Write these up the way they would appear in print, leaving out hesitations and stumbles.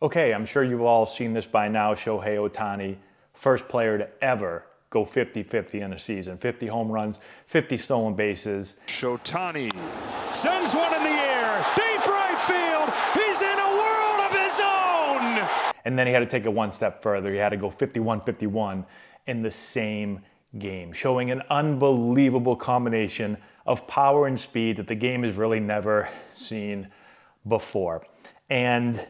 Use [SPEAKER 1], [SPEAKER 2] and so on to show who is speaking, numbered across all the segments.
[SPEAKER 1] Okay, I'm sure you've all seen this by now. Shohei Ohtani, first player to ever go 50-50 in a season. 50 home runs, 50 stolen bases.
[SPEAKER 2] Shohei sends one in the air, deep right field. He's in a world of his own.
[SPEAKER 1] And then he had to take it one step further. He had to go 51-51 in the same game, showing an unbelievable combination of power and speed that the game has really never seen before. And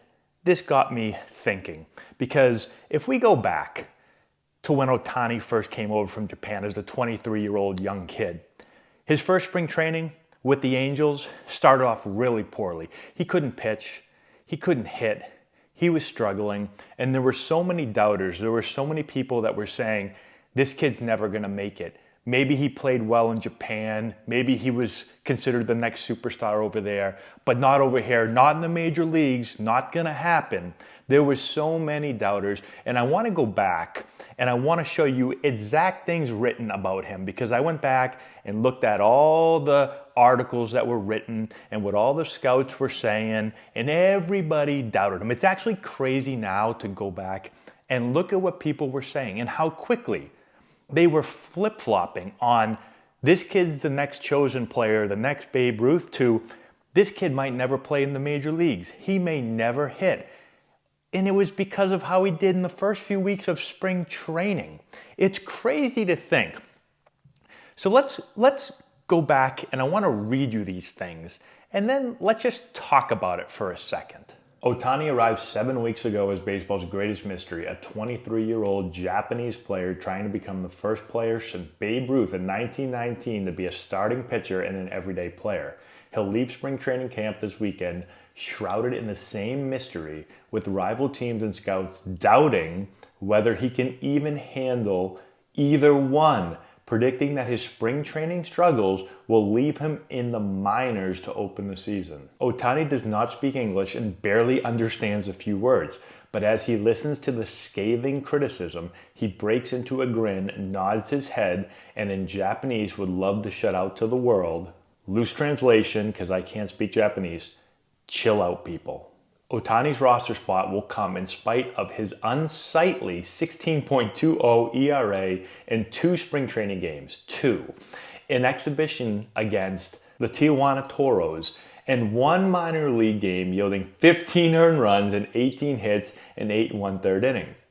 [SPEAKER 1] this got me thinking, because if we go back to when Ohtani first came over from Japan as a 23-year-old young kid, his first spring training with the Angels started off really poorly. He couldn't pitch, he couldn't hit, he was struggling, and there were so many doubters. There were so many people that were saying, this kid's never going to make it. Maybe he played well in Japan. Maybe he was considered the next superstar over there, but not over here, not in the major leagues, not going to happen. There were so many doubters, and I want to go back and I want to show you exact things written about him, because I went back and looked at all the articles that were written and what all the scouts were saying, and everybody doubted him. It's actually crazy now to go back and look at what people were saying and how quickly they were flip-flopping on this kid's the next chosen player, the next Babe Ruth, to this kid might never play in the major leagues. He may never hit. And it was because of how he did in the first few weeks of spring training. It's crazy to think. So let's go back, and I want to read you these things, and then let's just talk about it for a second. Ohtani arrived 7 weeks ago as baseball's greatest mystery, a 23-year-old Japanese player trying to become the first player since Babe Ruth in 1919 to be a starting pitcher and an everyday player. He'll leave spring training camp this weekend shrouded in the same mystery, with rival teams and scouts doubting whether he can even handle either one, predicting that his spring training struggles will leave him in the minors to open the season. Ohtani does not speak English and barely understands a few words, but as he listens to the scathing criticism, he breaks into a grin, nods his head, and in Japanese would love to shout out to the world, loose translation, because I can't speak Japanese, chill out, people. Ohtani's roster spot will come in spite of his unsightly 16.20 ERA in 2 spring training games, 2, an exhibition against the Tijuana Toros, and 1 minor league game yielding 15 earned runs and 18 hits in 8 1/3 innings.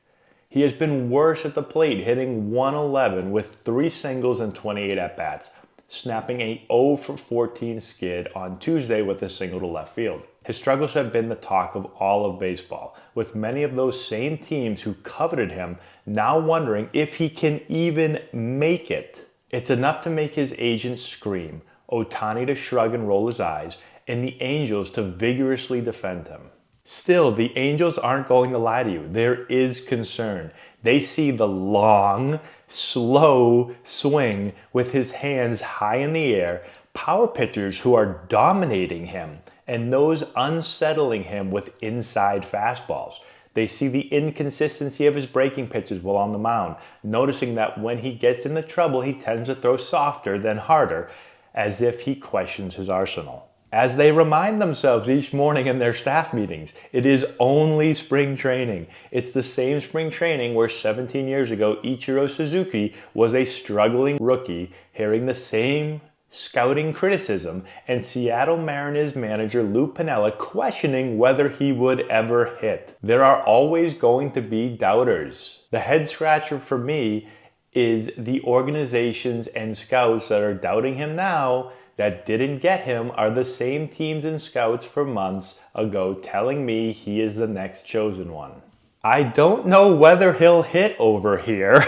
[SPEAKER 1] He has been worse at the plate, hitting .111 with 3 singles and 28 at-bats, snapping a 0 for 14 skid on Tuesday with a single to left field. His struggles have been the talk of all of baseball, with many of those same teams who coveted him now wondering if he can even make it. It's enough to make his agent scream, Ohtani to shrug and roll his eyes, and the Angels to vigorously defend him. Still, the Angels aren't going to lie to you. There is concern. They see the long, slow swing with his hands high in the air, power pitchers who are dominating him, and those unsettling him with inside fastballs. They see the inconsistency of his breaking pitches while on the mound, noticing that when he gets into trouble, he tends to throw softer than harder, as if he questions his arsenal. As they remind themselves each morning in their staff meetings, it is only spring training. It's the same spring training where 17 years ago, Ichiro Suzuki was a struggling rookie, hearing the same scouting criticism, and Seattle Mariners manager Lou Piniella questioning whether he would ever hit. There are always going to be doubters. The head scratcher for me is the organizations and scouts that are doubting him now that didn't get him are the same teams and scouts for months ago telling me he is the next chosen one. I don't know whether he'll hit over here,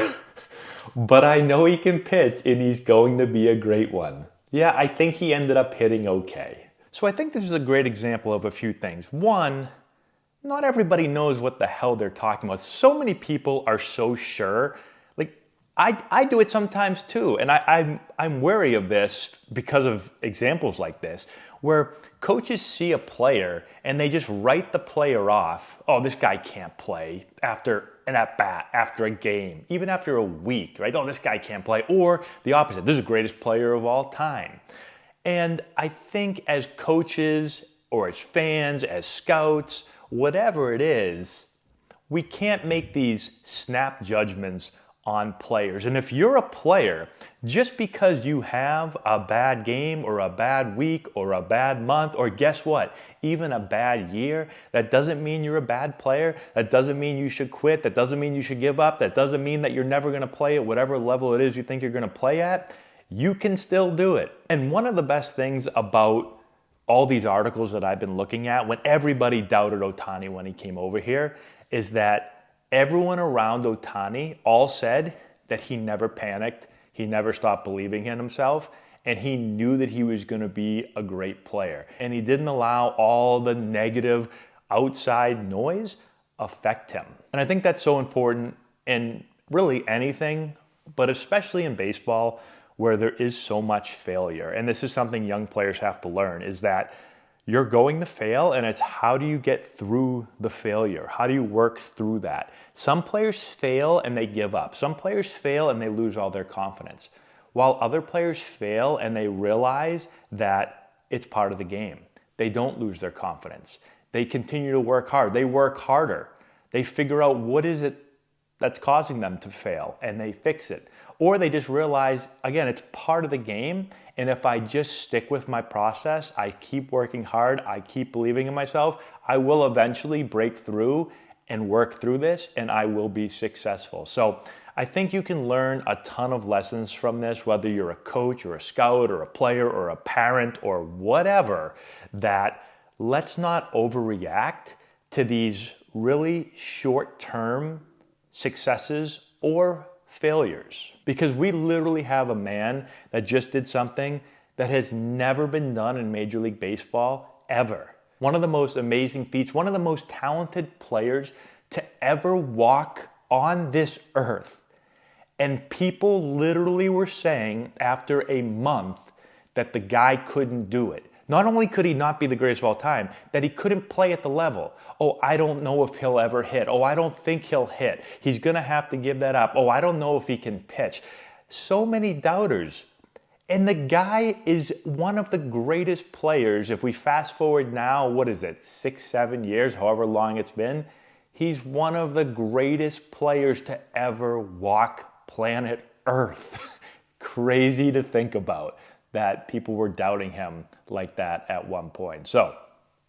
[SPEAKER 1] but I know he can pitch and he's going to be a great one. Yeah, I think he ended up hitting okay. So I think this is a great example of a few things. One, not everybody knows what the hell they're talking about. So many people are so sure. I do it sometimes too, and I'm wary of this because of examples like this, where coaches see a player and they just write the player off. Oh, this guy can't play after an at-bat, after a game, even after a week, right? Oh, this guy can't play. Or the opposite, this is the greatest player of all time. And I think as coaches or as fans, as scouts, whatever it is, we can't make these snap judgments on players. And if you're a player, just because you have a bad game or a bad week or a bad month, or guess what, even a bad year, that doesn't mean you're a bad player. That doesn't mean you should quit. That doesn't mean you should give up. That doesn't mean that you're never going to play at whatever level it is you think you're going to play at. You can still do it. And one of the best things about all these articles that I've been looking at, when everybody doubted Ohtani when he came over here, is that everyone around Ohtani all said that he never panicked, he never stopped believing in himself, and he knew that he was going to be a great player. And he didn't allow all the negative outside noise affect him. And I think that's so important in really anything, but especially in baseball, where there is so much failure. And this is something young players have to learn, is that you're going to fail, and it's how do you get through the failure? How do you work through that? Some players fail and they give up. Some players fail and they lose all their confidence, while other players fail and they realize that it's part of the game. They don't lose their confidence. They continue to work hard. They work harder. They figure out what is it that's causing them to fail, and they fix it. Or they just realize, again, it's part of the game, and if I just stick with my process, I keep working hard, I keep believing in myself, I will eventually break through and work through this, and I will be successful. So I think you can learn a ton of lessons from this, whether you're a coach or a scout or a player or a parent or whatever, that let's not overreact to these really short-term successes or failures. Because we literally have a man that just did something that has never been done in Major League Baseball ever. One of the most amazing feats, one of the most talented players to ever walk on this earth. And people literally were saying after a month that the guy couldn't do it. Not only could he not be the greatest of all time, that he couldn't play at the level. Oh, I don't know if he'll ever hit. Oh, I don't think he'll hit. He's going to have to give that up. Oh, I don't know if he can pitch. So many doubters. And the guy is one of the greatest players. If we fast forward now, what is it, 6, 7 years, however long it's been, he's one of the greatest players to ever walk planet Earth. Crazy to think about that people were doubting him like that at one point. So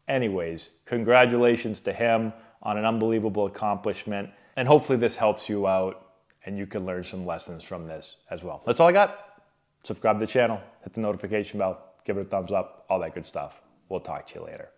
[SPEAKER 1] anyways, congratulations to him on an unbelievable accomplishment. And hopefully this helps you out and you can learn some lessons from this as well. That's all I got. Subscribe to the channel, hit the notification bell, give it a thumbs up, all that good stuff. We'll talk to you later.